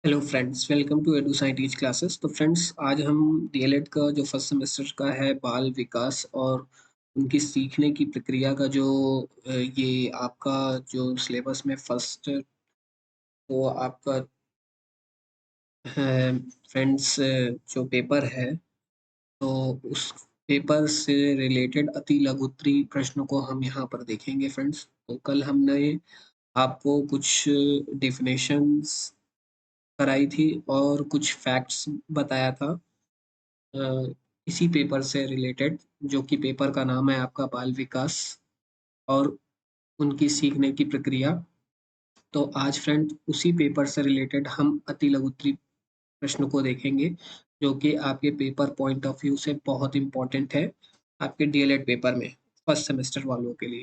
Hello friends, welcome to edu scientist classes. तो friends, आज हम डीएलएड का जो फर्स्ट सेमेस्टर का है बाल विकास और उनकी सीखने की प्रक्रिया का जो ये आपका जो सिलेबस में फर्स्ट वो आपका है फ्रेंड्स, जो पेपर है तो उस पेपर से रिलेटेड अति लघुत्तरी प्रश्नों को हम यहाँ पर देखेंगे फ्रेंड्स। तो कल हमने आपको कुछ डेफिनेशंस कराई थी और कुछ फैक्ट्स बताया था अ, इसी पेपर से रिलेटेड, जो कि पेपर का नाम है आपका बाल विकास और उनकी सीखने की प्रक्रिया। तो आज फ्रेंड उसी पेपर से रिलेटेड हम अति लघुत्तरी प्रश्न को देखेंगे, जो कि आपके पेपर पॉइंट ऑफ व्यू से बहुत इंपॉर्टेंट है आपके डीएलएड पेपर में, फर्स्ट सेमेस्टर वालों के लिए,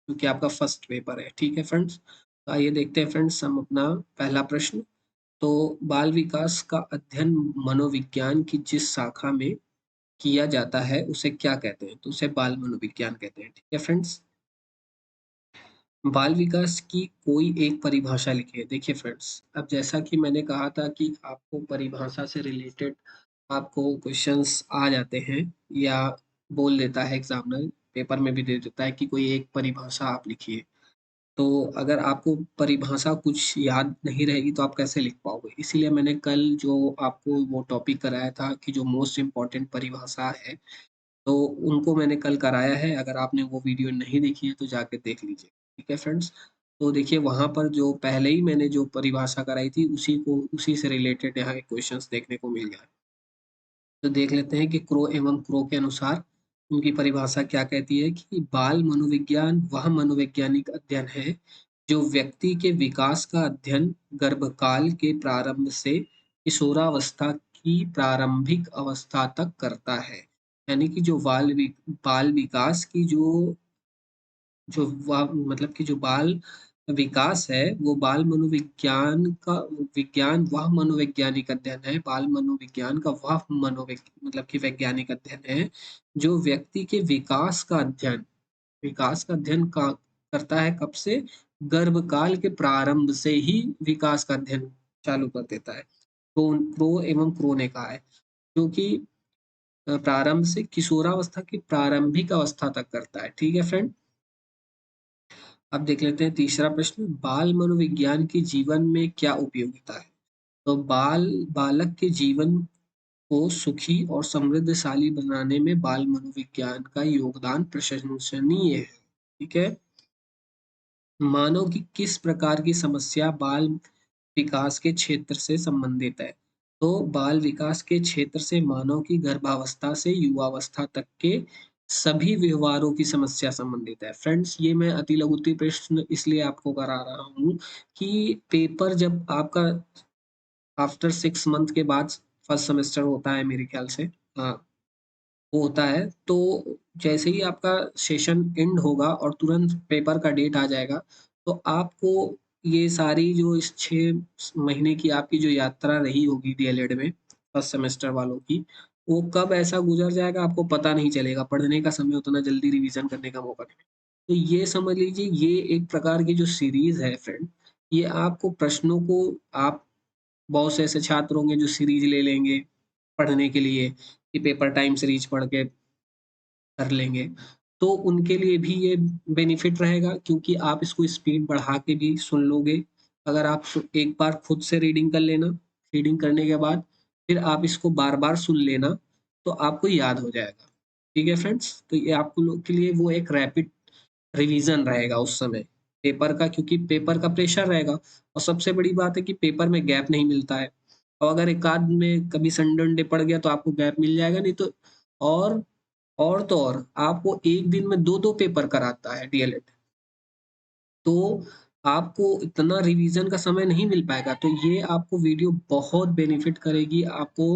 क्योंकि आपका फर्स्ट पेपर है। ठीक है फ्रेंड्स, तो आइए देखते हैं फ्रेंड्स हम अपना पहला प्रश्न। तो बाल विकास का अध्ययन मनोविज्ञान की जिस शाखा में किया जाता है उसे क्या कहते हैं? तो उसे बाल मनोविज्ञान कहते हैं। ठीक है फ्रेंड्स, बाल विकास की कोई एक परिभाषा लिखिए। देखिए फ्रेंड्स, अब जैसा कि मैंने कहा था कि आपको परिभाषा से रिलेटेड आपको क्वेश्चंस आ जाते हैं या बोल देता है एग्जामिनर, पेपर में भी दे देता है कि कोई एक परिभाषा आप लिखिए। तो अगर आपको परिभाषा कुछ याद नहीं रहेगी तो आप कैसे लिख पाओगे? इसीलिए मैंने कल जो आपको वो टॉपिक कराया था कि जो मोस्ट इम्पोर्टेंट परिभाषा है, तो उनको मैंने कल कराया है। अगर आपने वो वीडियो नहीं देखी है तो जाके देख लीजिए। ठीक है फ्रेंड्स, तो देखिए वहाँ पर जो पहले ही मैंने जो परिभाषा कराई थी उसी से रिलेटेड यहाँ क्वेश्चंस देखने को मिल गया। तो देख लेते हैं कि क्रो एवं क्रो के अनुसार उनकी परिभाषा क्या कहती है कि बाल मनोविज्ञान वह मनोवैज्ञानिक अध्ययन है जो व्यक्ति के विकास का अध्ययन गर्भकाल के प्रारंभ से किशोरावस्था की प्रारंभिक अवस्था तक करता है। यानी कि जो बाल विकास की जो मतलब कि जो बाल विकास है वो बाल मनोविज्ञान का विज्ञान वह मनोवैज्ञानिक अध्ययन है, बाल मनोविज्ञान का वह मतलब कि वैज्ञानिक अध्ययन है जो व्यक्ति के विकास का अध्ययन का करता है। कब से? गर्भकाल के प्रारंभ से ही विकास का अध्ययन चालू कर देता है। तो प्रो एवं प्रो ने कहा है, जो कि प्रारंभ से किशोरावस्था की प्रारंभिक अवस्था तक करता है। ठीक है फ्रेंड, अब देख लेते हैं तीसरा प्रश्न। बाल मनोविज्ञान की जीवन में क्या उपयोगिता है? तो बालक के जीवन को सुखी और समृद्धशाली बनाने में बाल मनोविज्ञान का योगदान प्रशंसनीय है। ठीक है, मानव की किस प्रकार की समस्या बाल विकास के क्षेत्र से संबंधित है? तो बाल विकास के क्षेत्र से मानव की गर्भावस्था से युवावस्था तक के सभी व्यवहारों की समस्या संबंधित है। फ्रेंड्स, ये मैं अति लघुत्तरी प्रश्न इसलिए आपको करा रहा हूँ कि पेपर जब आपका आफ्टर 6 मंथ के बाद फर्स्ट सेमेस्टर होता है मेरे ख्याल से, हाँ वो होता है, तो जैसे ही आपका सेशन एंड होगा और तुरंत पेपर का डेट आ जाएगा, तो आपको ये सारी जो इस 6 महीने की आपकी जो यात्रा रही होगी डीएलएड में फर्स्ट सेमेस्टर वालों की, वो कब ऐसा गुजर जाएगा आपको पता नहीं चलेगा। पढ़ने का समय उतना जल्दी रिवीजन करने का मौका नहीं। तो ये समझ लीजिए, ये एक प्रकार की जो सीरीज है फ्रेंड, ये आपको प्रश्नों को आप बहुत से ऐसे छात्र होंगे जो सीरीज ले लेंगे पढ़ने के लिए कि पेपर टाइम सीरीज पढ़ के कर लेंगे, तो उनके लिए भी ये बेनिफिट रहेगा क्योंकि आप इसको स्पीड बढ़ा के भी सुन लोगे। अगर आप एक बार खुद से रीडिंग कर लेना, रीडिंग करने के बाद फिर आप इसको बार बार सुन लेना, तो आपको याद हो जाएगा। ठीक है फ्रेंड्स, तो ये आपको लोग के लिए वो एक रैपिड रिवीजन रहेगा उस समय पेपर का, क्योंकि पेपर का प्रेशर रहेगा। और सबसे बड़ी बात है कि पेपर में गैप नहीं मिलता है, और अगर एक आध में कभी संडे वनडे पड़ गया तो आपको गैप मिल जाएगा, नहीं तो और और तो और आपको एक दिन में दो दो पेपर कराता है डीएलएड, तो आपको इतना रिवीजन का समय नहीं मिल पाएगा। तो ये आपको वीडियो बहुत बेनिफिट करेगी आपको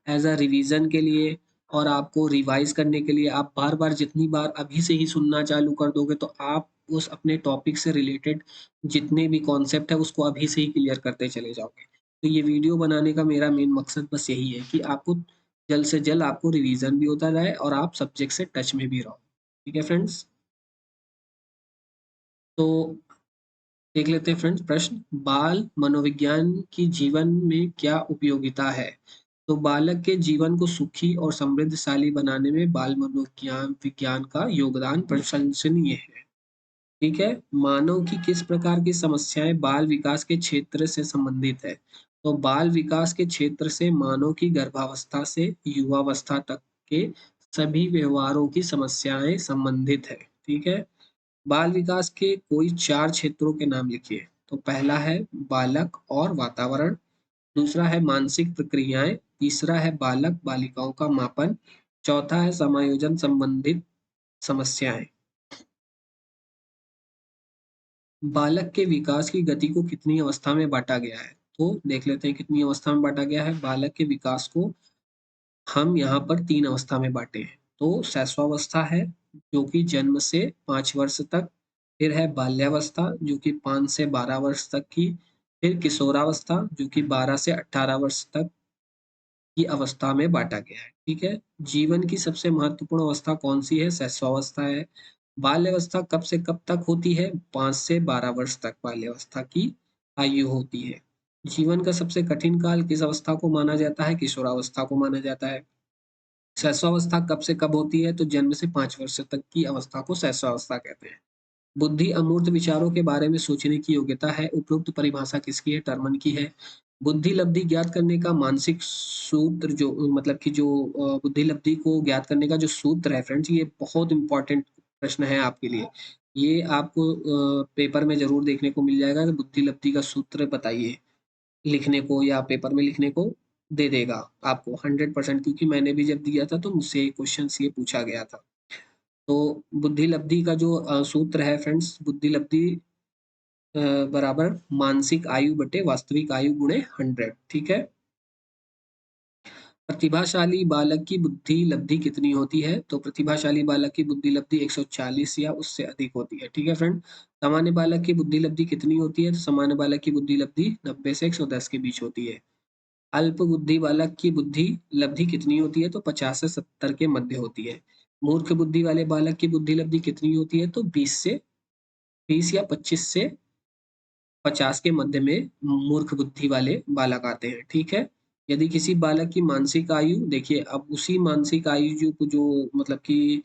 एज अ रिवीजन के लिए, और आपको रिवाइज करने के लिए। आप बार बार जितनी बार अभी से ही सुनना चालू कर दोगे तो आप उस अपने टॉपिक से रिलेटेड जितने भी कॉन्सेप्ट है उसको अभी से ही क्लियर करते चले जाओगे। तो ये वीडियो बनाने का मेरा मेन मकसद बस यही है कि आपको जल्द से जल्द आपको रिवीजन भी होता रहे और आप सब्जेक्ट से टच में भी रहो। ठीक है फ्रेंड्स, तो देख लेते हैं फ्रेंड्स प्रश्न, बाल मनोविज्ञान की जीवन में क्या उपयोगिता है? तो बालक के जीवन को सुखी और समृद्धशाली बनाने में बाल मनोविज्ञान विज्ञान का योगदान प्रशंसनीय है। ठीक है, मानव की किस प्रकार की समस्याएं बाल विकास के क्षेत्र से संबंधित है? तो बाल विकास के क्षेत्र से मानव की गर्भावस्था से युवावस्था तक के सभी व्यवहारों की समस्याएं संबंधित है। ठीक है, बाल विकास के कोई 4 क्षेत्रों के नाम लिखिए। तो पहला है बालक और वातावरण, दूसरा है मानसिक प्रक्रियाएं, तीसरा है बालक बालिकाओं का मापन, चौथा है समायोजन संबंधित समस्याएं। बालक के विकास की गति को कितनी अवस्था में बांटा गया है? तो देख लेते हैं कितनी अवस्था में बांटा गया है। बालक के विकास को हम यहाँ पर 3 अवस्था में बांटे हैं। तो शैशवावस्था है जो कि जन्म से 5 वर्ष तक, फिर है बाल्यावस्था जो कि 5 से 12 वर्ष तक की, फिर किशोरावस्था जो कि 12 से 18 वर्ष तक की अवस्था में बांटा गया है। ठीक है, जीवन की सबसे महत्वपूर्ण अवस्था कौन सी है? शैशवावस्था है। बाल्यावस्था कब से कब तक होती है? 5 से 12 वर्ष तक बाल्यावस्था की आयु होती है। जीवन का सबसे कठिन काल किस अवस्था को माना जाता है? किशोरावस्था को माना जाता है। शैशवावस्था कब से कब होती है? तो जन्म से 5 वर्ष तक की अवस्था को शैशवावस्था कहते हैं। बुद्धि अमूर्त विचारों के बारे में सोचने की योग्यता है। उपरोक्त परिभाषा किसकी है? टर्मन की है। बुद्धि लब्धि ज्ञात करने का मानसिक सूत्र जो मतलब कि जो बुद्धि लब्धि को ज्ञात करने का जो सूत्र है फ्रेंड्स, ये बहुत इंपॉर्टेंट प्रश्न है आपके लिए। ये आपको पेपर में जरूर देखने को मिल जाएगा कि बुद्धि लब्धि का सूत्र बताइए, लिखने को या पेपर में लिखने को दे देगा आपको 100%, क्योंकि मैंने भी जब दिया था तो मुझसे क्वेश्चन ये पूछा गया था। तो बुद्धि लब्धि का जो सूत्र है फ्रेंड्स, बुद्धि लब्धि बराबर मानसिक आयु बटे वास्तविक आयु गुणे 100। ठीक है, प्रतिभाशाली बालक की बुद्धि लब्धि कितनी होती है? तो प्रतिभाशाली बालक की बुद्धि लब्धि 140 या उससे अधिक होती है। ठीक है फ्रेंड, सामान्य बालक की बुद्धि लब्धि कितनी होती है? तो सामान्य बालक की बुद्धि लब्धि 90 से 110 के बीच होती है। अल्प बुद्धि बालक की बुद्धि लब्धि कितनी होती है? तो 50 से 70 के मध्य होती है। मूर्ख बुद्धि वाले बालक की बुद्धि लब्धि कितनी होती है? तो 20 या 25 से 50 के मध्य में मूर्ख बुद्धि वाले बालक आते हैं। ठीक है, यदि किसी बालक की मानसिक आयु, देखिए अब उसी मानसिक आयु जो मतलब कि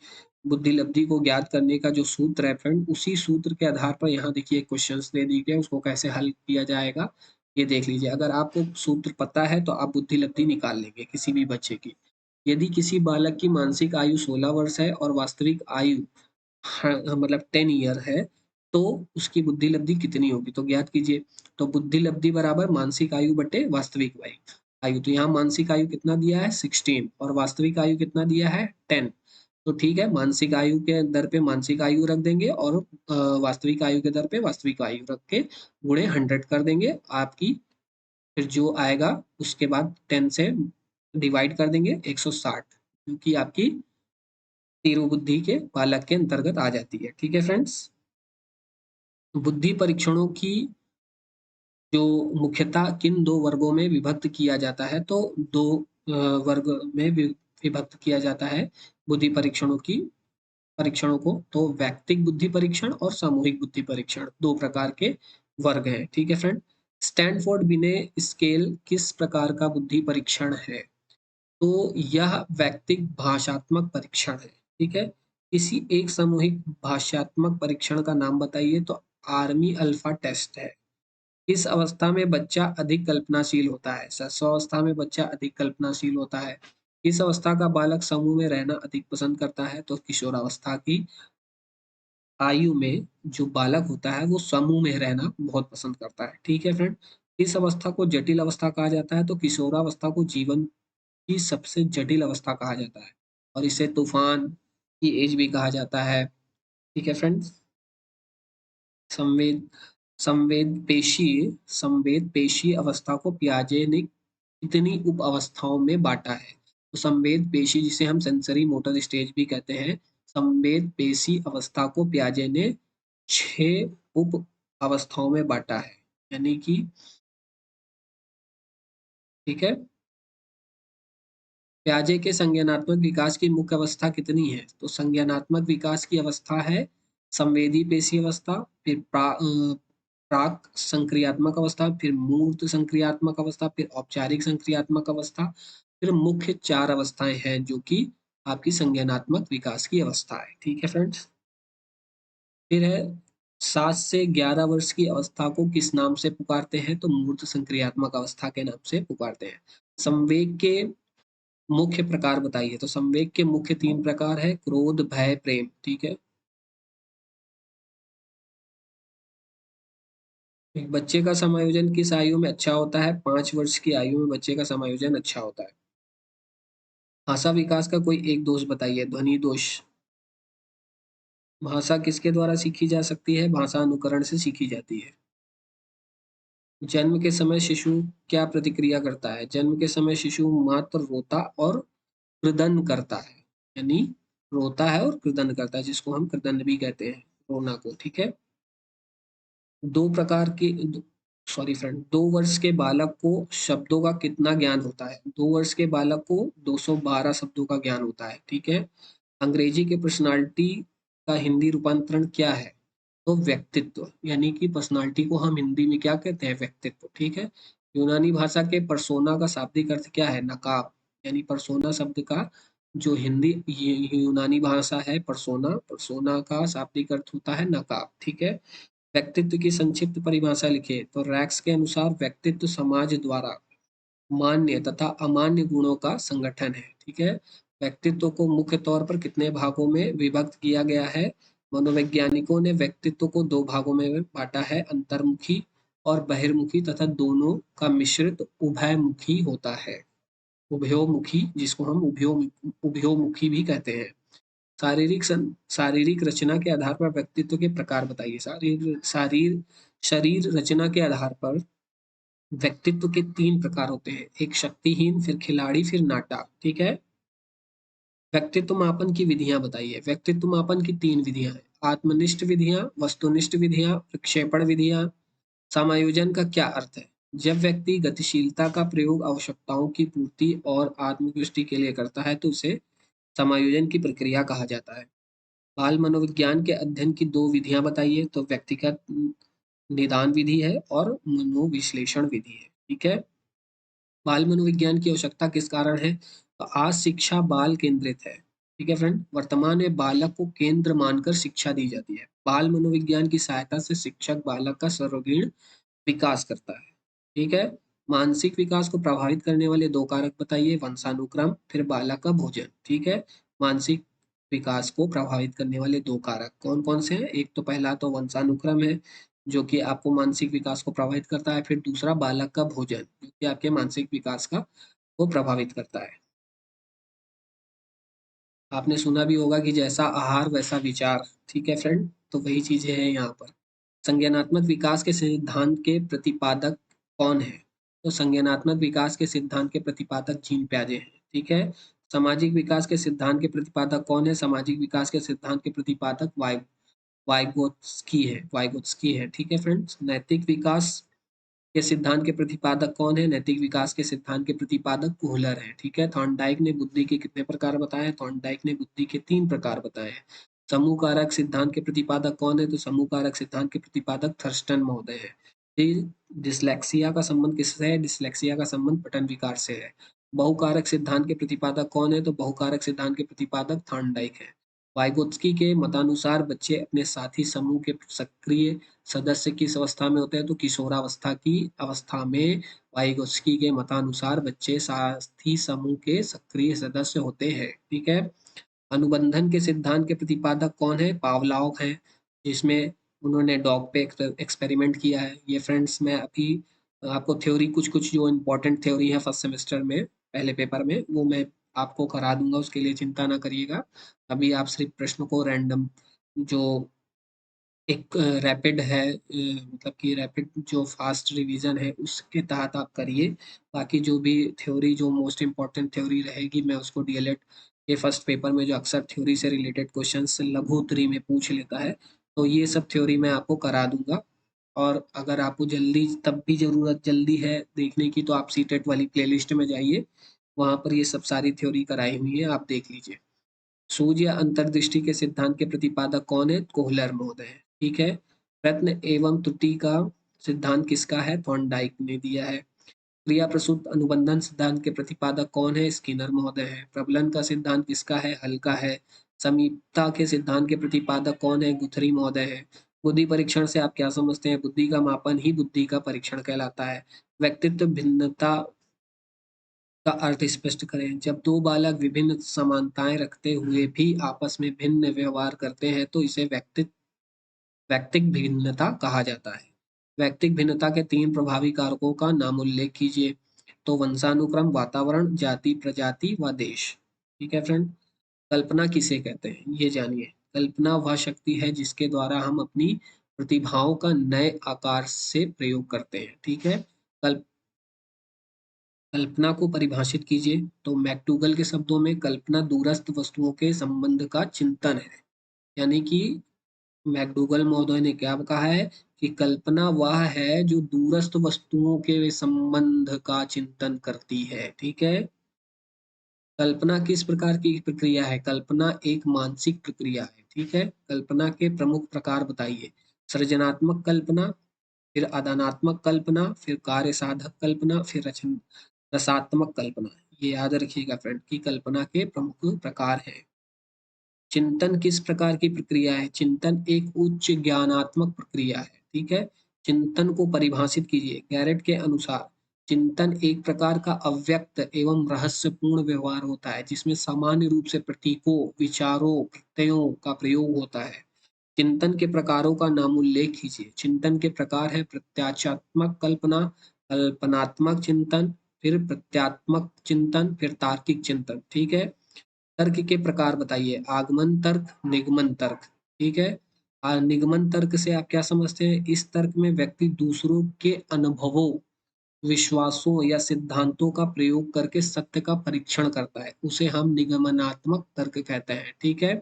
बुद्धि लब्धि को ज्ञात करने का जो सूत्र है फ्रेंड, उसी सूत्र के आधार पर यहाँ देखिए क्वेश्चंस दे दिए गए, उसको कैसे हल किया जाएगा ये देख लीजिए। अगर आपको सूत्र पता है तो आप बुद्धि लब्धि निकाल लेंगे किसी भी बच्चे की। यदि किसी बालक की मानसिक आयु 16 वर्ष है और वास्तविक आयु मतलब 10 ईयर है, तो उसकी बुद्धि लब्धि कितनी होगी? तो ज्ञात कीजिए। तो बुद्धि लब्धि बराबर मानसिक आयु बटे वास्तविक आयु। तो यहाँ मानसिक आयु कितना दिया है? 16, और वास्तविक आयु कितना दिया है? 10। तो ठीक है, मानसिक आयु के दर पे मानसिक आयु रख देंगे और वास्तविक आयु के दर पे वास्तविक आयु रख के गुणे 100 कर देंगे आपकी। फिर जो आएगा उसके बाद 10 से डिवाइड कर देंगे 160, क्योंकि आपकी तीव्र बुद्धि के बालक के अंतर्गत आ जाती है। ठीक है फ्रेंड्स, बुद्धि परीक्षणों की जो मुख्यतः किन दो वर्गों में विभक्त किया जाता है? तो दो वर्ग में विभक्त किया जाता है बुद्धि परीक्षणों को। तो व्यक्तिक बुद्धि परीक्षण और सामूहिक बुद्धि परीक्षण, दो प्रकार के वर्ग हैं। ठीक है फ्रेंड, स्टैनफोर्ड बिने स्केल किस प्रकार का बुद्धि परीक्षण है? तो यह व्यक्तिक भाषात्मक परीक्षण है। ठीक है, किसी एक सामूहिक भाषात्मक परीक्षण का नाम बताइए? तो आर्मी अल्फा टेस्ट है। इस अवस्था में बच्चा अधिक कल्पनाशील होता है। शैशवावस्था में बच्चा अधिक कल्पनाशील होता है। इस अवस्था का बालक समूह में रहना अधिक पसंद करता है। तो किशोरावस्था की आयु में जो बालक होता है वो समूह में रहना बहुत पसंद करता है। ठीक है फ्रेंड, इस अवस्था को जटिल अवस्था कहा जाता है। तो किशोरावस्था को जीवन की सबसे जटिल अवस्था कहा जाता है और इसे तूफान की एज भी कहा जाता है। ठीक है फ्रेंड्स, संवेद संवेद पेशी अवस्था को पियाजे ने कितनी उप अवस्थाओं में बांटा है? तो संवेद पेशी, जिसे हम सेंसरी मोटर स्टेज भी कहते हैं, संवेद पेशी अवस्था को पियाजे ने 6 उप अवस्थाओं में बांटा है। यानी कि ठीक है, प्याजे के संज्ञानात्मक विकास की मुख्य अवस्था कितनी है? तो संज्ञानात्मक विकास की अवस्था है संवेदी पेशी अवस्था, फिर प्राक संक्रियात्मक अवस्था, फिर मूर्त संक्रियात्मक अवस्था, फिर औपचारिक संक्रियात्मक अवस्था, फिर मुख्य 4 अवस्थाएं हैं जो कि आपकी संज्ञानात्मक विकास की अवस्था है। ठीक है फ्रेंड्स। फिर है 7 से 11 वर्ष की अवस्था को किस नाम से पुकारते हैं? तो मूर्त संक्रियात्मक अवस्था के नाम से पुकारते हैं। संवेग के मुख्य प्रकार बताइए। तो संवेग के मुख्य 3 प्रकार है, क्रोध, भय, प्रेम। ठीक है। एक बच्चे का समायोजन किस आयु में अच्छा होता है? 5 वर्ष की आयु में बच्चे का समायोजन अच्छा होता है। भाषा विकास का कोई एक दोष बताइए। ध्वनि दोष। भाषा किसके द्वारा सीखी जा सकती है? भाषा अनुकरण से सीखी जाती है। जन्म के समय शिशु क्या प्रतिक्रिया करता है? जन्म के समय शिशु मात्र रोता और कृदन करता है, यानी रोता है और कृदन करता है, जिसको हम कृदन भी कहते हैं, रोना को। ठीक है। दो प्रकार की सॉरी फ्रेंड, 2 वर्ष के बालक को शब्दों का कितना ज्ञान होता है? 2 वर्ष के बालक को 212 शब्दों का ज्ञान होता है। ठीक है। अंग्रेजी के पर्सनालिटी का हिंदी रूपांतरण क्या है? तो व्यक्तित्व, यानी कि पर्सनालिटी को हम हिंदी में क्या कहते हैं? व्यक्तित्व। ठीक है। यूनानी भाषा के परसोना का शाब्दिक अर्थ क्या है? नकाब। यानी परसोना शब्द का जो हिंदी यूनानी भाषा है, परसोना, परसोना का शाब्दिक अर्थ होता है नकाब। ठीक है। व्यक्तित्व की संक्षिप्त परिभाषा लिखिए। तो रैक्स के अनुसार व्यक्तित्व समाज द्वारा मान्य तथा अमान्य गुणों का संगठन है। ठीक है। व्यक्तित्व को मुख्य तौर पर कितने भागों में विभक्त किया गया है? मनोवैज्ञानिकों ने व्यक्तित्व को 2 भागों में बांटा है, अंतर्मुखी और बहिर्मुखी, तथा दोनों का मिश्रित उभयमुखी होता है। उभयोमुखी, जिसको हम उभयोमुखी भी कहते हैं। शारीरिक रचना के आधार पर व्यक्तित्व के प्रकार बताइए। शरीर रचना के आधार पर व्यक्तित्व के 3 प्रकार होते हैं, एक शक्तिहीन, फिर खिलाड़ी, फिर नाटा। ठीक है। व्यक्तित्व मापन की विधियां बताइए। व्यक्तित्व मापन की 3 विधियां हैं, आत्मनिष्ठ विधियां, वस्तुनिष्ठ विधियां, प्रक्षेपण विधियां। समायोजन का क्या अर्थ है? जब व्यक्ति गतिशीलता का प्रयोग आवश्यकताओं की पूर्ति और आत्मपुष्टि के लिए करता है तो उसे समायोजन की प्रक्रिया कहा जाता है। बाल मनोविज्ञान के अध्ययन की 2 विधियां बताइए। तो व्यक्तिगत निदान विधि है और मनोविश्लेषण विधि है। ठीक है। बाल मनोविज्ञान की आवश्यकता किस कारण है? तो आज शिक्षा बाल केंद्रित है। ठीक है फ्रेंड। वर्तमान में बालक को केंद्र मानकर शिक्षा दी जाती है। बाल मनोविज्ञान की सहायता से शिक्षक बालक का सर्वांगीण विकास करता है। ठीक है। मानसिक विकास को प्रभावित करने वाले 2 कारक बताइए। वंशानुक्रम, फिर बालक का भोजन। ठीक है। मानसिक विकास को प्रभावित करने वाले 2 कारक कौन कौन से हैं? एक तो पहला तो वंशानुक्रम है, जो कि आपको मानसिक विकास को प्रभावित करता है। फिर दूसरा बालक का भोजन, जो कि आपके मानसिक विकास का को प्रभावित करता है। आपने सुना भी होगा कि जैसा आहार वैसा विचार। ठीक है फ्रेंड। तो वही चीजें हैं यहाँ पर। संज्ञानात्मक विकास के सिद्धांत के प्रतिपादक कौन है? तो संज्ञानात्मक विकास के सिद्धांत के प्रतिपादक जीन प्याजे हैं। ठीक है। सामाजिक विकास के सिद्धांत के प्रतिपादक कौन है? सामाजिक विकास के सिद्धांत के प्रतिपादक वाइगोत्स्की है। ठीक है फ्रेंड्स। नैतिक विकास के सिद्धांत के प्रतिपादक कौन है? नैतिक विकास के सिद्धांत के प्रतिपादक कोहलर है। ठीक है। थॉर्नडाइक ने बुद्धि के कितने प्रकार बताए? थॉर्नडाइक ने बुद्धि के 3 प्रकार बताए हैं। समूह कारक सिद्धांत के प्रतिपादक कौन है? तो समूह कारक सिद्धांत के प्रतिपादक थर्स्टन महोदय है। फिर डिसलेक्सिया का संबंध किससे है? डिसलेक्सिया का संबंध पठन विकार से है। बहुकारक सिद्धांत के प्रतिपादक कौन है? तो बहुकारक सिद्धांत के प्रतिपादक थॉर्नडाइक है। वाइगोत्स्की के मतानुसार बच्चे अपने साथी समूह के सक्रिय सदस्य किस अवस्था में होते हैं? तो किशोरावस्था की अवस्था में वाइगोत्स्की के मतानुसार बच्चे साथी समूह के सक्रिय सदस्य होते हैं। ठीक है। अनुबंधन के सिद्धांत के प्रतिपादक कौन है? पावलाव है, जिसमें उन्होंने डॉग पे एक्सपेरिमेंट किया है। ये फ्रेंड्स मैं अभी आपको थ्योरी कुछ कुछ जो इम्पोर्टेंट थ्योरी है फर्स्ट सेमेस्टर में पहले पेपर में, वो मैं आपको करा दूंगा, उसके लिए चिंता ना करिएगा। अभी आप सिर्फ प्रश्न को रैंडम जो एक रैपिड है, मतलब कि रैपिड जो फास्ट रिवीजन है उसके तहत आप करिए। बाकी जो भी थ्योरी जो मोस्ट इम्पॉर्टेंट थ्योरी रहेगी मैं उसको डीएलएड के फर्स्ट पेपर में जो अक्सर थ्योरी से रिलेटेड क्वेश्चंस लघु उत्तरी में पूछ लेता है, तो ये सब थ्योरी मैं आपको करा दूंगा। और अगर आपको जल्दी तब भी ज़रूरत जल्दी है देखने की तो आप सीटेट वाली प्लेलिस्ट में जाइए, वहाँ पर ये सब सारी थ्योरी कराई हुई है, आप देख लीजिए। सूर्य अंतर्दृष्टि के सिद्धांत के प्रतिपादक कौन है? कोहलर महोदय है। ठीक है। प्रत्न एवं त्रुटि का सिद्धांत किसका है? थॉर्नडाइक ने दिया है। क्रिया प्रसूत अनुबंधन सिद्धांत के प्रतिपादक कौन है? स्किनर महोदय है। प्रबलन का सिद्धांत किसका है? हल का है। समीपता के सिद्धांत के प्रतिपादक कौन है? गुथरी महोदय है। बुद्धि परीक्षण से आप क्या समझते हैं? बुद्धि का मापन ही बुद्धि का परीक्षण कहलाता है। व्यक्तित्व भिन्नता का अर्थ स्पष्ट करें। जब दो बालक विभिन्न समानताएं रखते हुए भी आपस में भिन्न व्यवहार करते हैं तो इसे व्यक्तिक भिन्नता कहा जाता है। व्यक्तिक भिन्नता के तीन प्रभावी कारकों का नाम उल्लेख कीजिए। तो वंशानुक्रम, वातावरण, जाति प्रजाति व देश। ठीक है फ्रेंड। कल्पना किसे कहते हैं ये जानिए। कल्पना वह शक्ति है जिसके द्वारा हम अपनी प्रतिभाओं का नए आकार से प्रयोग करते हैं। ठीक है। कल्प कल्पना को परिभाषित कीजिए। तो मैक्डूगल के शब्दों में कल्पना दूरस्थ वस्तुओं के संबंध का चिंतन है। यानी कि मैक्डूगल महोदय ने क्या कहा है कि कल्पना वह है जो दूरस्थ वस्तुओं के संबंध का चिंतन करती है। ठीक है। कल्पना किस प्रकार की प्रक्रिया है? कल्पना एक मानसिक प्रक्रिया है। ठीक है। कल्पना के प्रमुख प्रकार बताइए। सृजनात्मक कल्पना, फिर आदानात्मक कल्पना, फिर कार्य साधक कल्पना, फिर रसात्मक कल्पना। ये याद रखिएगा फ्रेंड कि कल्पना के प्रमुख प्रकार हैं। चिंतन किस प्रकार की प्रक्रिया है? चिंतन एक उच्च ज्ञानात्मक प्रक्रिया है। ठीक है। चिंतन को परिभाषित कीजिए। गैरेट के अनुसार चिंतन एक प्रकार का अव्यक्त एवं रहस्यपूर्ण व्यवहार होता है जिसमें सामान्य रूप से प्रतीकों, विचारों, प्रत्ययों का प्रयोग होता है। चिंतन के प्रकारों का नाम उल्लेख कीजिए। चिंतन के प्रकार है प्रत्यात्मक कल्पना, कल्पनात्मक चिंतन, फिर प्रत्यात्मक चिंतन, फिर तार्किक चिंतन। ठीक है। तर्क के प्रकार बताइए। आगमन तर्क, निगमन तर्क। ठीक है। निगमन तर्क से आप क्या समझते हैं? इस तर्क में व्यक्ति दूसरों के अनुभवों, विश्वासों या सिद्धांतों का प्रयोग करके सत्य का परीक्षण करता है, उसे हम निगमनात्मक तर्क कहते हैं। ठीक है।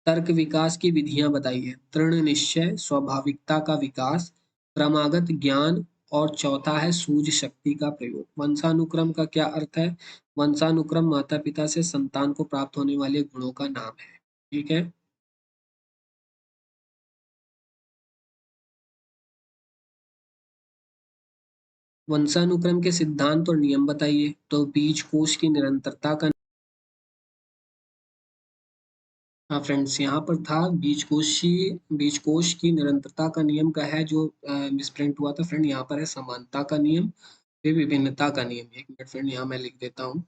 तर्क विकास की विधियां बताइए। दृढ़ निश्चय, स्वाभाविकता का विकास, क्रमागत ज्ञान, और चौथा है सूझ शक्ति का प्रयोग। वंशानुक्रम का क्या अर्थ है? वंशानुक्रम माता पिता से संतान को प्राप्त होने वाले गुणों का नाम है। ठीक है। वंशानुक्रम के सिद्धांत और नियम बताइए। तो बीज कोश की निरंतरता का, हाँ फ्रेंड्स यहाँ पर था बीज कोश की निरंतरता का नियम का है जो मिसप्रिंट हुआ था फ्रेंड। यहाँ पर है समानता का नियम, फिर विभिन्नता का नियम। एक मिनट फ्रेंड यहाँ मैं लिख देता हूँ।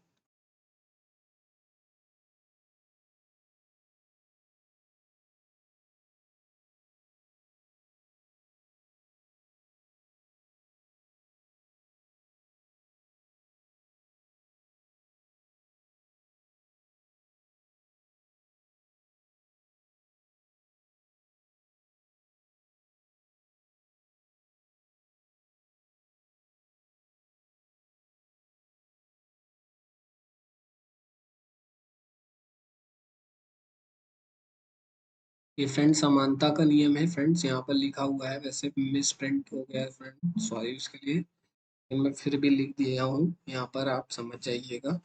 ये फ्रेंड समानता का नियम है फ्रेंड्स, यहाँ पर लिखा हुआ है, वैसे मिस प्रिंट हो गया है फ्रेंड, सॉरी उसके लिए। तो मैं फिर भी लिख दिया हूँ, यहाँ पर आप समझ जाइएगा।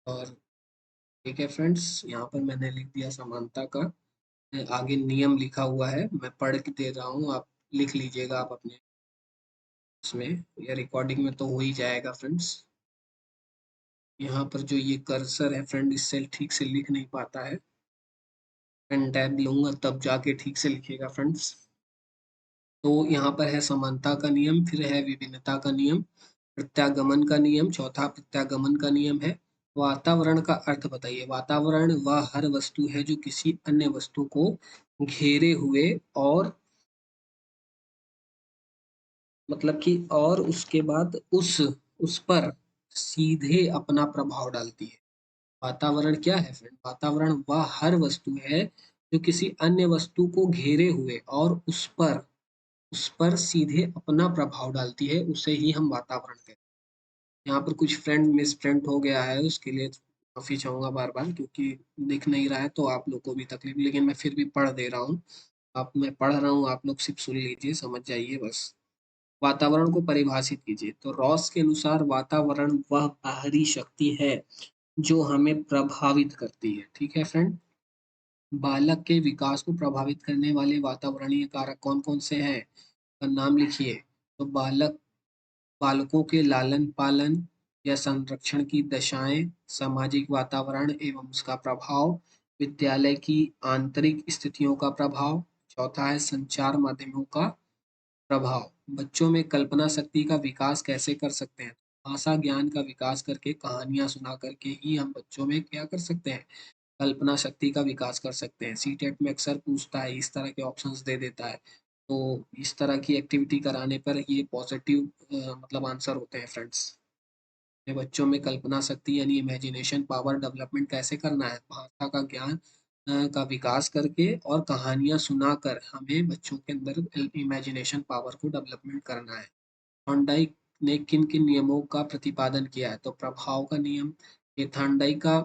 और ठीक है फ्रेंड्स, यहाँ पर मैंने लिख दिया समानता का। आगे नियम लिखा हुआ है, मैं पढ़ के दे रहा हूँ, आप लिख लीजिएगा आप अपने इसमें, या रिकॉर्डिंग में तो हो ही जाएगा फ्रेंड्स। यहाँ पर जो ये कर्सर है फ्रेंड, इससे ठीक से लिख नहीं पाता है। पेन टैब लूंगा तब जाके ठीक से लिखिएगा फ्रेंड्स। तो यहाँ पर है समानता का नियम, फिर है विभिन्नता का नियम, प्रत्यागमन का नियम, चौथा प्रत्यागमन का नियम है। वातावरण का अर्थ बताइए। वातावरण वह हर वस्तु है जो किसी अन्य वस्तु को घेरे हुए और मतलब कि और उसके बाद उस पर सीधे अपना प्रभाव डालती है। वातावरण क्या है फ्रेंड? वातावरण वह हर वस्तु है जो किसी अन्य वस्तु को घेरे हुए और उस पर सीधे अपना प्रभाव डालती है, उसे ही हम वातावरण कहते हैं। यहाँ पर कुछ फ्रेंड मिस प्रिंट हो गया है, उसके लिए माफी चाहूंगा बार बार, क्योंकि दिख नहीं रहा है तो आप लोग को भी तकलीफ, लेकिन मैं फिर भी पढ़ दे रहा हूँ। आप मैं पढ़ रहा हूँ, आप लोग सिर्फ सुन लीजिए, समझ जाइए बस। वातावरण को परिभाषित कीजिए। तो रॉस के अनुसार वातावरण वह बाहरी शक्ति है जो हमें प्रभावित करती है। ठीक है फ्रेंड। बालक के विकास को प्रभावित करने वाले वातावरणीय कारक कौन-कौन से हैं? का नाम लिखिए। तो बालकों के लालन-पालन या संरक्षण की दशाएँ, सामाजिक वातावरण एवं उसका प्रभाव, विद्यालय की आंतरिक स्थितियों का प्रभाव, चौथा है संचार माध्यमों का प्रभाव। बच्चों में कल्पना शक्ति का विकास कैसे कर सकते हैं? भाषा ज्ञान का विकास करके, कहानियाँ सुना करके ही हम बच्चों में क्या कर सकते हैं? कल्पना शक्ति का विकास कर सकते हैं। सीटेट में अक्सर पूछता है, इस तरह के ऑप्शंस दे देता है। तो इस तरह की एक्टिविटी कराने पर ये पॉजिटिव मतलब आंसर होते हैं फ्रेंड्स। अपने बच्चों में कल्पना शक्ति यानी इमेजिनेशन पावर डेवलपमेंट कैसे करना है? भाषा का ज्ञान का विकास करके और कहानियाँ सुनाकर हमें बच्चों के अंदर इमेजिनेशन पावर को डेवलपमेंट करना है। थॉर्नडाइक ने किन-किन नियमों का प्रतिपादन किया है? तो प्रभाव का नियम, ये थॉर्नडाइक का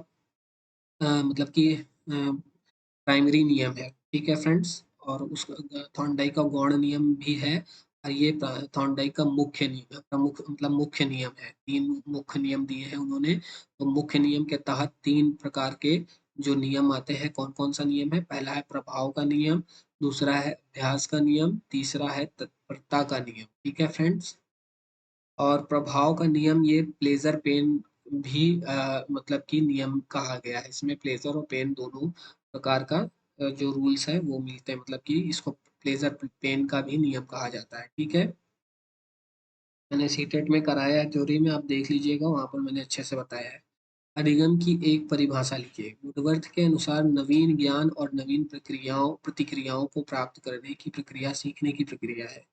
मतलब कि प्राइमरी नियम है, ठीक है फ्रेंड्स? और उसका थॉर्नडाइक का गौण नियम भी है और ये थॉर्नडाइक का मुख्य नियम है, प्रमुख मतलब मुख्य नियम है। 3 मुख्य नियम दिए हैं उन्होंने, तो मुख्य नियम के तहत 3 प्रकार के जो नियम आते हैं, कौन-कौन सा नियम है? पहला है प्रभाव का नियम, दूसरा है अभ्यास का नियम, तीसरा है तत्परता का नियम, ठीक है फ्रेंड्स? और प्रभाव का नियम ये प्लेज़र पेन भी मतलब कि नियम कहा गया है। इसमें प्लेज़र और पेन दोनों प्रकार का जो रूल्स है वो मिलते हैं, मतलब कि इसको प्लेज़र पेन का भी नियम कहा जाता है, ठीक है? मैंने सीटेट में कराया है थ्योरी में, आप देख लीजिएगा, वहाँ पर मैंने अच्छे से बताया है। अधिगम की एक परिभाषा लिखिए। वुडवर्थ के अनुसार नवीन ज्ञान और नवीन प्रतिक्रियाओं को प्राप्त करने की प्रक्रिया सीखने की प्रक्रिया है।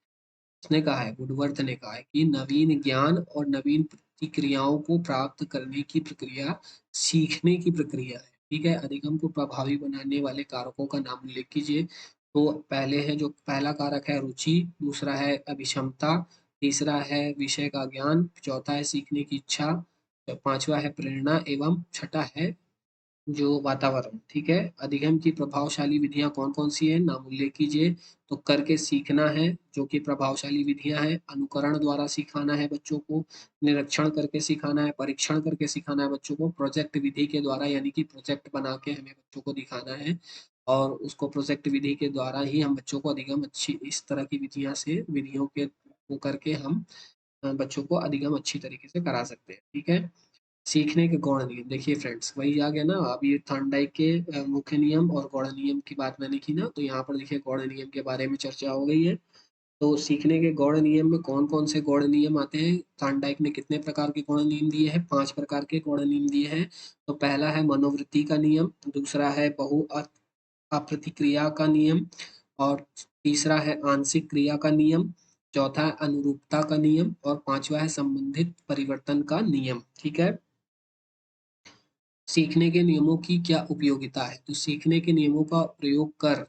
उसने कहा है, वुडवर्थ ने कहा है कि नवीन ज्ञान और नवीन प्रतिक्रियाओं को प्राप्त करने की प्रक्रिया सीखने की प्रक्रिया है। ठीक है, अधिगम को प्रभावी बनाने वाले कारकों का नाम उल्लेख कीजिए। तो पहले है, जो पहला कारक है रुचि, दूसरा है अभिक्षमता, तीसरा है विषय का ज्ञान, चौथा है सीखने की इच्छा, पांचवा है प्रेरणा एवं छठा है जो वातावरण, ठीक है? अधिगम की प्रभावशाली विधियाँ कौन-कौन सी हैं? नाम उल्लेख कीजिए। तो करके सीखना है, जो कि प्रभावशाली विधियाँ हैं। अनुकरण द्वारा सिखाना है बच्चों को, निरीक्षण करके सिखाना है, परीक्षण करके सिखाना है बच्चों को, प्रोजेक्ट विधि के द्वारा यानी कि प्रोजेक्ट बना के हमें बच्चों को दिखाना है और उसको प्रोजेक्ट विधि के द्वारा ही हम बच्चों को अधिगम अच्छी इस तरह की विधियों के वो करके हम बच्चों को अधिगम अच्छी तरीके से करा सकते हैं, ठीक है? सीखने के गौण नियम, देखिए फ्रेंड्स वही आ गया ना, अब ये थॉर्नडाइक के मुख्य नियम और गौण नियम की बात मैंने की ना, तो यहाँ पर देखिए गौण नियम के बारे में चर्चा हो गई है। तो सीखने के गौण नियम में कौन-कौन से गौण नियम आते हैं? थॉर्नडाइक ने कितने प्रकार के गौण नियम दिए हैं? 5 प्रकार के गौण नियम दिए हैं। तो पहला है मनोवृत्ति का नियम, दूसरा है अप्रतिक्रिया का नियम और तीसरा है आंशिक क्रिया का नियम, चौथा है अनुरूपता का नियम और पांचवा है संबंधित परिवर्तन का नियम, ठीक है? सीखने के नियमों की क्या उपयोगिता है? तो सीखने के नियमों का प्रयोग कर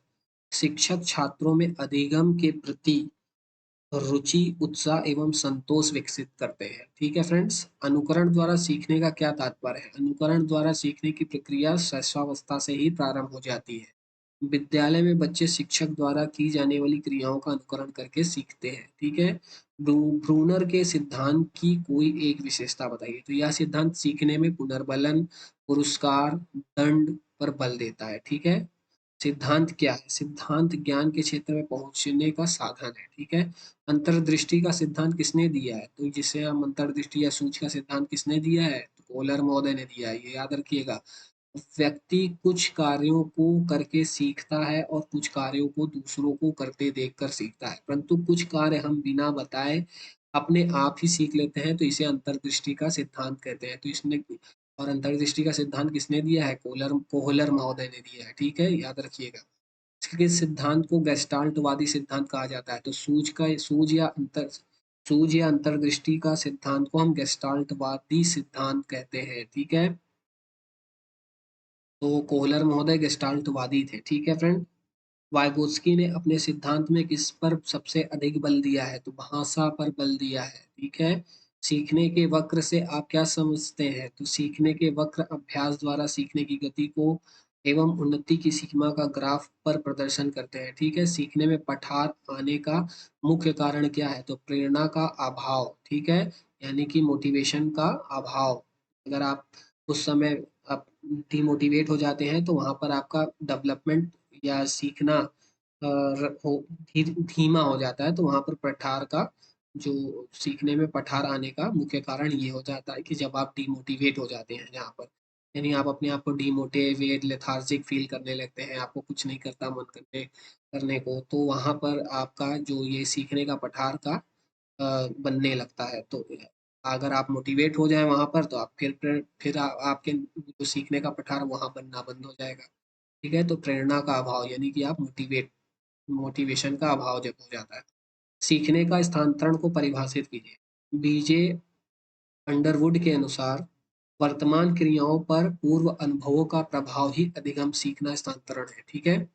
शिक्षक छात्रों में अधिगम के प्रति रुचि, उत्साह एवं संतोष विकसित करते हैं। ठीक है फ्रेंड्स? अनुकरण द्वारा सीखने का क्या तात्पर्य है? अनुकरण द्वारा सीखने की प्रक्रिया शैशवावस्था से ही प्रारंभ हो जाती है। विद्यालय में बच्चे शिक्षक द्वारा की जाने वाली क्रियाओं का अनुकरण करके सीखते हैं। ठीक है? ब्रूनर के सिद्धांत की कोई एक विशेषता बताइए। तो यह सिद्धांत सीखने में पुनर्बलन, पुरस्कार, दंड पर बल देता है। ठीक है? सिद्धांत क्या है? सिद्धांत ज्ञान के क्षेत्र में पहुंचने का साधन है। ठीक है? अंतर्दृष्टि का सिद्धांत किसने दिया है? तो जिसे हम अंतर्दृष्टि या सूझ का सिद्धांत किसने दिया है? तो कोलर महोदय ने दिया है, ये याद रखिएगा। व्यक्ति कुछ कार्यों को करके सीखता है और कुछ कार्यों को दूसरों को करते देखकर सीखता है, परंतु कुछ कार्य हम बिना बताए अपने आप ही सीख लेते हैं, तो इसे अंतर्दृष्टि का सिद्धांत कहते हैं। तो इसने और अंतर्दृष्टि का सिद्धांत किसने दिया है? कोहलर महोदय ने दिया है, ठीक है? याद रखिएगा। इसके सिद्धांत को गेस्टाल्टवादी सिद्धांत कहा जाता है। तो सूझ या अंतर्दृष्टि का सिद्धांत को हम गेस्टाल्टवादी सिद्धांत कहते हैं, ठीक है? तो कोहलर महोदय गेस्टाल्टवादी थे, ठीक है फ्रेंड? वाइगोत्स्की ने अपने सिद्धांत में किस पर सबसे अधिक बल दिया है? तो भाषा पर बल दिया है, ठीक है? सीखने के वक्र से आप क्या समझते हैं? तो सीखने के वक्र अभ्यास द्वारा सीखने की गति को एवं उन्नति की सीमा का ग्राफ पर प्रदर्शन करते हैं, ठीक है? सीखने में पठार आने का मुख्य कारण क्या है? तो प्रेरणा का अभाव, ठीक है? यानी कि मोटिवेशन का अभाव। अगर आप उस समय आप डिमोटिवेट हो जाते हैं तो वहाँ पर आपका डेवलपमेंट या सीखना धीमा हो जाता है, तो वहाँ पर पठार का जो सीखने में पठार आने का मुख्य कारण ये हो जाता है कि जब आप डिमोटिवेट हो जाते हैं जहाँ पर, यानी आप अपने आप को डिमोटिवेट लेथार्जिक फील करने लगते हैं, आपको कुछ नहीं करता मन करने को, तो वहाँ पर आपका जो ये सीखने का पठार का बनने लगता है। तो अगर आप मोटिवेट हो जाएँ वहाँ पर तो आप फिर आपके जो सीखने का पठार वहाँ बनना बंद हो जाएगा। ठीक है? तो प्रेरणा का अभाव यानी कि आप मोटिवेशन का अभाव जब हो जाता है। सीखने का स्थानांतरण को परिभाषित कीजिए। बीजे अंडरवुड के अनुसार वर्तमान क्रियाओं पर पूर्व अनुभवों का प्रभाव ही अधिगम सीखना स्थानांतरण है। ठीक है?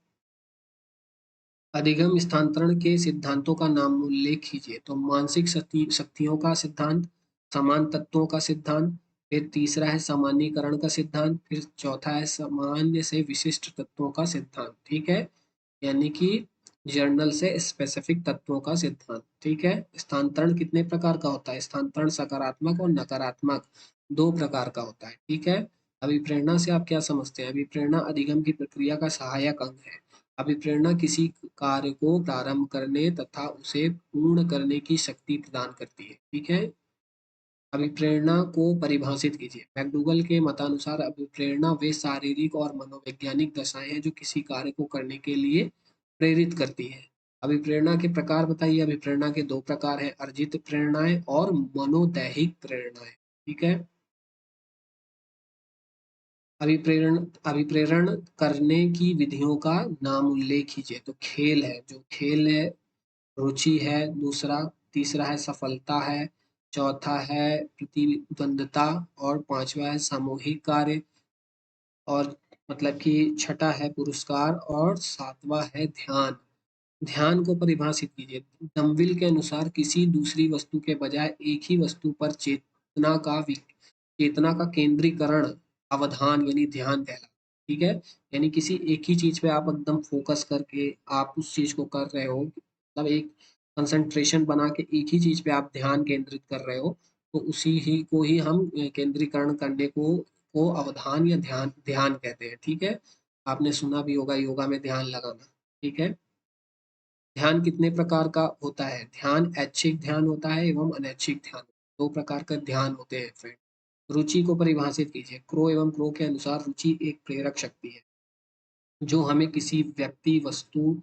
अधिगम स्थानांतरण के सिद्धांतों का नाम उल्लेख कीजिए। तो मानसिक शक्तियों का सिद्धांत, समान तत्वों का सिद्धांत, फिर तीसरा है सामान्यीकरण का सिद्धांत, फिर चौथा है सामान्य से विशिष्ट तत्वों का सिद्धांत। ठीक है? यानी कि जर्नल से स्पेसिफिक तत्वों का सिद्धांत। ठीक है? स्थानांतरण कितने प्रकार का होता है? स्थानांतरण सकारात्मक और नकारात्मक दो प्रकार का होता है। ठीक है? अभिप्रेरणा से आप क्या समझते हैं? अभिप्रेरणा अधिगम की प्रक्रिया का सहायक अंग है। अभिप्रेरणा किसी कार्य को प्रारंभ करने तथा उसे पूर्ण करने की शक्ति प्रदान करती है। ठीक है? अभिप्रेरणा को परिभाषित कीजिए। मैकडूगल के मतानुसार अभिप्रेरणा वे शारीरिक और मनोवैज्ञानिक दशाएं हैं जो किसी कार्य को करने के लिए प्रेरित करती है। अभिप्रेरणा के प्रकार बताइए। अभिप्रेरणा के दो प्रकार हैं, अर्जित प्रेरणाएं और मनोदैहिक प्रेरणाएं। ठीक है? अभिप्रेरण अभिप्रेरण करने की विधियों का नाम उल्लेख कीजिए। तो खेल है, जो खेल है, रुचि है दूसरा, तीसरा है सफलता है, चौथा है प्रतिद्वंदता और पांचवा है सामूहिक कार्य, और मतलब कि छठा है पुरस्कार और सातवां है ध्यान। ध्यान को परिभाषित कीजिए। डम्बिल के अनुसार किसी दूसरी वस्तु के बजाय एक ही वस्तु पर चेतना का केंद्रीकरण अवधान यानी ध्यान कहलाता है। ठीक है? यानी किसी एक ही चीज पे आप एकदम फोकस करके आप उस चीज को कर रहे हो, मतलब एक कंसंट्रेशन बना के एक ही चीज पे आप ध्यान केंद्रित कर रहे हो, तो उसी ही को ही हम केंद्रीकरण करने को अवधान या ध्यान ध्यान कहते हैं। ठीक है? आपने सुना भी होगा योगा में ध्यान लगाना। ठीक है? ध्यान कितने प्रकार का होता है? ध्यान ऐच्छिक ध्यान होता है एवं अनैच्छिक ध्यान। दो प्रकार का ध्यान होते हैं फ्रेंड। रुचि को परिभाषित कीजिए। क्रो एवं क्रो के अनुसार रुचि एक प्रेरक शक्ति है जो हमें किसी व्यक्ति, वस्तु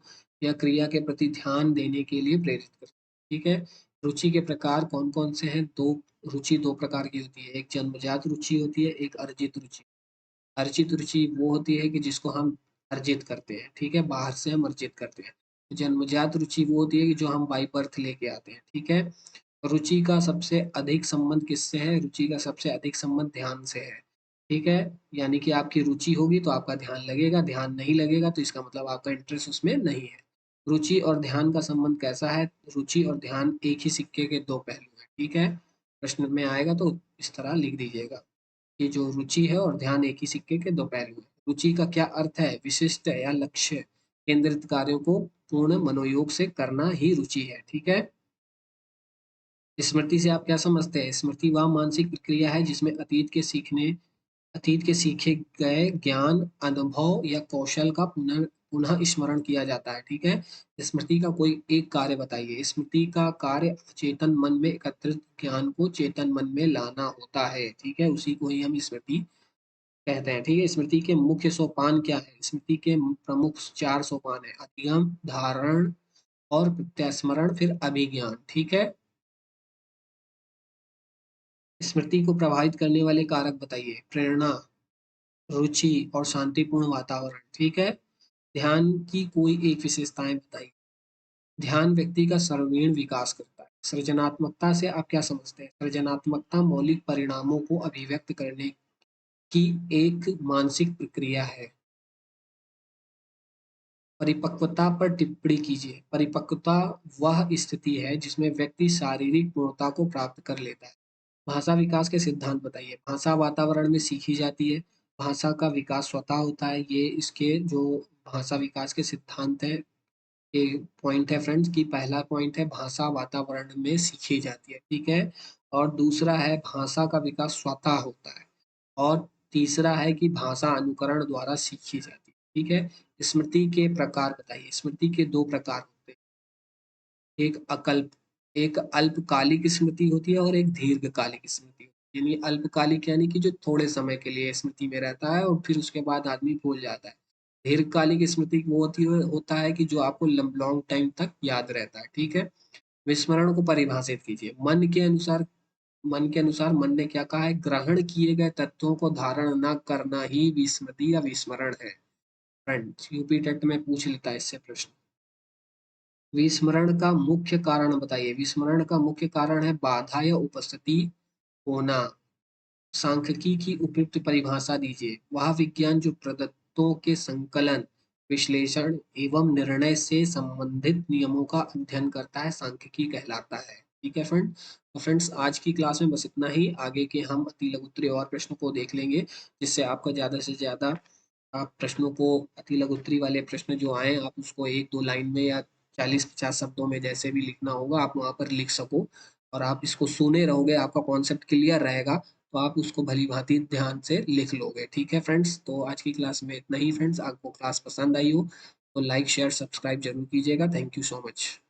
या क्रिया के प्रति ध्यान देने के लिए प्रेरित करती है। ठीक है? रुचि के प्रकार कौन कौन से हैं? दो रुचि दो प्रकार की होती है, एक जन्मजात रुचि होती है, एक अर्जित रुचि। अर्जित रुचि वो होती है कि जिसको हम अर्जित करते हैं। ठीक है? बाहर से हम अर्जित करते हैं। जन्मजात रुचि वो होती है कि जो हम बाई बर्थ लेके आते हैं। ठीक है? रुचि का सबसे अधिक संबंध किससे है? रुचि का सबसे अधिक संबंध ध्यान से है। ठीक है? यानी कि आपकी रुचि होगी तो आपका ध्यान लगेगा, ध्यान नहीं लगेगा तो इसका मतलब आपका इंटरेस्ट उसमें नहीं है। रुचि और ध्यान का संबंध कैसा है? रुचि और ध्यान एक ही सिक्के के दो पहलू हैं। ठीक है? प्रश्न में आएगा तो इस तरह लिख दीजिएगा कि जो रुचि है और ध्यान एक ही सिक्के के दो पहलू हैं। रुचि का क्या अर्थ है? विशिष्ट या लक्ष्य केंद्रित कार्यों को पूर्ण मनोयोग से करना ही रुचि है। ठीक है? स्मृति से आप क्या समझते हैं? स्मृति वह मानसिक प्रक्रिया है जिसमें अतीत के सीखे गए ज्ञान, अनुभव या कौशल का पुनः स्मरण किया जाता है। ठीक है? स्मृति का कोई एक कार्य बताइए। स्मृति का कार्य चेतन मन में एकत्रित ज्ञान को चेतन मन में लाना होता है। ठीक है? उसी को ही हम स्मृति कहते हैं। ठीक है? स्मृति के मुख्य सोपान क्या है? स्मृति के प्रमुख चार सोपान है, अधिगम, धारण और प्रत्यास्मरण, फिर अभिज्ञान। ठीक है? स्मृति को प्रभावित करने वाले कारक बताइए। प्रेरणा, रुचि और शांतिपूर्ण वातावरण। ठीक है? ध्यान की कोई एक विशेषताएं बताइए। ध्यान व्यक्ति का सर्वांगीण विकास करता है। सृजनात्मकता से आप क्या समझते हैं? सृजनात्मकता मौलिक परिणामों को अभिव्यक्त करने की एक मानसिक प्रक्रिया है। परिपक्वता पर टिप्पणी कीजिए। परिपक्वता वह स्थिति है जिसमें व्यक्ति शारीरिक पूर्णता को प्राप्त कर लेता है। भाषा विकास के सिद्धांत बताइए। भाषा वातावरण में सीखी जाती है। भाषा का विकास स्वतः होता है। ये इसके जो भाषा विकास के सिद्धांत है, ये पॉइंट है फ्रेंड्स की पहला पॉइंट है भाषा वातावरण में सीखी जाती है। ठीक है? और दूसरा है भाषा का विकास स्वतः होता है। और तीसरा है कि भाषा अनुकरण द्वारा सीखी जाती है। ठीक है। स्मृति के प्रकार बताइए। स्मृति के 2 प्रकार होते हैं। एक अल्पकालिक स्मृति होती है और एक दीर्घकालिक स्मृति होती है। यानी अल्पकालिक यानी कि जो थोड़े समय के लिए स्मृति में रहता है और फिर उसके बाद आदमी भूल जाता है। दीर्घकालिक स्मृति वो होता है कि जो आपको लॉन्ग टाइम तक याद रहता है। ठीक है। विस्मरण को परिभाषित कीजिए। मन के अनुसार मन ने क्या कहा है? ग्रहण किए गए तत्वों को धारण न करना ही विस्मृति या विस्मरण है। फ्रेंड्स, यूपी टेट में पूछ लेता है इससे प्रश्न। विस्मरण का मुख्य कारण बताइए। विस्मरण का मुख्य कारण है बाधा या उपस्थिति होना। सांख्यिकी की उपयुक्त परिभाषा दीजिए। वह विज्ञान जो प्रदत्तों के संकलन, विश्लेषण एवं निर्णय से संबंधित नियमों का अध्ययन करता है, सांख्यिकी कहलाता है। ठीक है फ्रेंड। तो फ्रेंड्स, आज की क्लास में बस इतना ही। आगे के हम अति लघु उत्तरीय और प्रश्नों को देख लेंगे, जिससे आपका ज्यादा से ज्यादा आप प्रश्नों को, अति लघु उत्तरीय वाले प्रश्न जो आए आप उसको 1-2 लाइन में या 40-50 शब्दों में जैसे भी लिखना होगा आप वहां पर लिख सको। और आप इसको सुने रहोगे, आपका कॉन्सेप्ट क्लियर रहेगा, तो आप उसको भली भांति ध्यान से लिख लोगे। ठीक है फ्रेंड्स। तो आज की क्लास में इतना ही फ्रेंड्स। आपको क्लास पसंद आई हो तो लाइक शेयर सब्सक्राइब जरूर कीजिएगा। Thank you so much.